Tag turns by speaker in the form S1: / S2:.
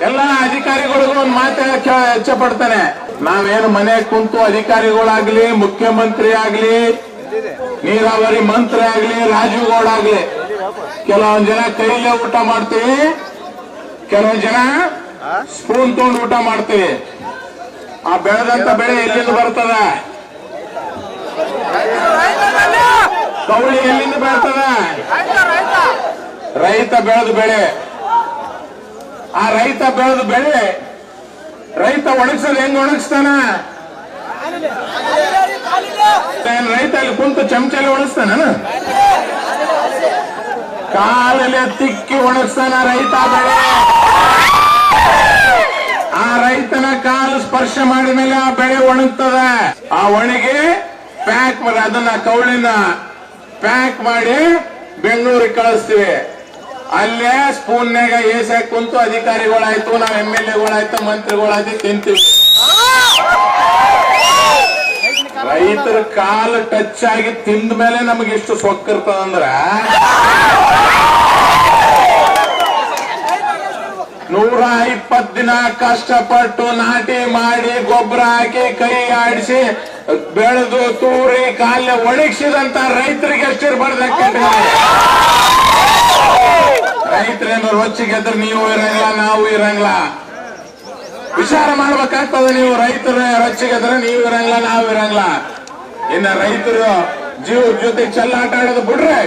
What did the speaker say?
S1: ಎಲ್ಲ ಅಧಿಕಾರಿಗಳಿಗೂ ಒಂದು ಮಾತು ಇಚ್ಛೆ ಪಡ್ತಾನೆ. ನಾವೇನು ಮನೆ ಕುಂತು ಅಧಿಕಾರಿಗಳಾಗ್ಲಿ, ಮುಖ್ಯಮಂತ್ರಿ ಆಗ್ಲಿ, ನೀರಾವರಿ ಮಂತ್ರಿ ಆಗ್ಲಿ, ರಾಜೀವ್ ಗೌಡ ಆಗ್ಲಿ, ಕೆಲವೊಂದ್ ಜನ ಕೈಲೇ ಊಟ ಮಾಡ್ತೀವಿ, ಕೆಲವೊಂದ್ ಜನ ಸ್ಪೂನ್ ತಗೊಂಡು ಊಟ ಮಾಡ್ತೀವಿ. ಆ ಬೆಳೆದಂತ ಬೆಳೆ ಎಲ್ಲಿಂದ ಬರ್ತದ? ಕೌಳಿ ಎಲ್ಲಿಂದ ಬೆಳ್ತದ? ರೈತ ಬೆಳೆದ ಬೆಳೆ. ಆ ರೈತ ಬೆಳೆದ ಬೆಳೆ ರೈತ ಒಣಗಿಸೋದು ಹೆಂಗ್ ಒಣಗಿಸ್ತಾನ? ರೈತ ಅಲ್ಲಿ ಕುಂತು ಚಮಚಲ್ಲಿ ಒಣಗಿಸ್ತಾನ? ಕಾಲಲ್ಲಿ ತಿಕ್ಕಿ ಒಣಗಿಸ್ತಾನ ರೈತ ಬೆಳೆ. ಆ ರೈತನ ಕಾಲು ಸ್ಪರ್ಶ ಮಾಡಿದ ಮೇಲೆ ಆ ಬೆಳೆ ಒಣಗ್ತದ. ಆ ಒಣಗಿ ಪ್ಯಾಕ್ ಮಾಡಿ ಅದನ್ನ ಕೌಳಿನ ಪ್ಯಾಕ್ ಮಾಡಿ ಬೆಂಗಳೂರಿಗೆ ಕಳಿಸ್ತೀವಿ. ಅಲ್ಲೇ ಸ್ಪೂನ್ನಾಗ ಏಸಾಕ್ ಕುಂತು ಅಧಿಕಾರಿಗಳಾಯ್ತು, ನಾವ್ MLAಗಳಾಯ್ತು, ಮಂತ್ರಿಗಳಾಯ್ತು ತಿಂತೀವಿ. ರೈತರ ಕಾಲು ಟಚ್ ಆಗಿ ತಿಂದ ಮೇಲೆ ನಮಗೆ ಇಷ್ಟು ಸೊಕ್ಕಿರ್ತದಂದ್ರ 120 ದಿನ ಕಷ್ಟಪಟ್ಟು ನಾಟಿ ಮಾಡಿ ಗೊಬ್ಬರ ಹಾಕಿ ಕೈ ಆಡಿಸಿ ಬೆಳೆದು ತೂರಿ ಕಾಲ ಒಣಗಿಸಿದಂತ ರೈತರಿಗೆ ಎಷ್ಟಿರ್ಬಾರ್ದು. ರೈತರೇನು ರೊಚ್ಚಿಗೆದ್ರೆ ನೀವು ಇರಂಗಿಲ್ಲ, ನಾವು ಇರಂಗಿಲ್ಲ. ವಿಚಾರ ಮಾಡ್ಬೇಕಾಗ್ತದೆ. ನೀವು ರೈತರ ರೊಚ್ಚಿಗೆದ್ರೆ ನೀವು ಇರಂಗಿಲ್ಲ, ನಾವು ಇರಂಗಿಲ್ಲ. ಇನ್ನ ರೈತರು ಜೀವ ಜೊತೆ ಚೆಲ್ಲಾಟ ಆಡೋದು ಬಿಡ್ರೆ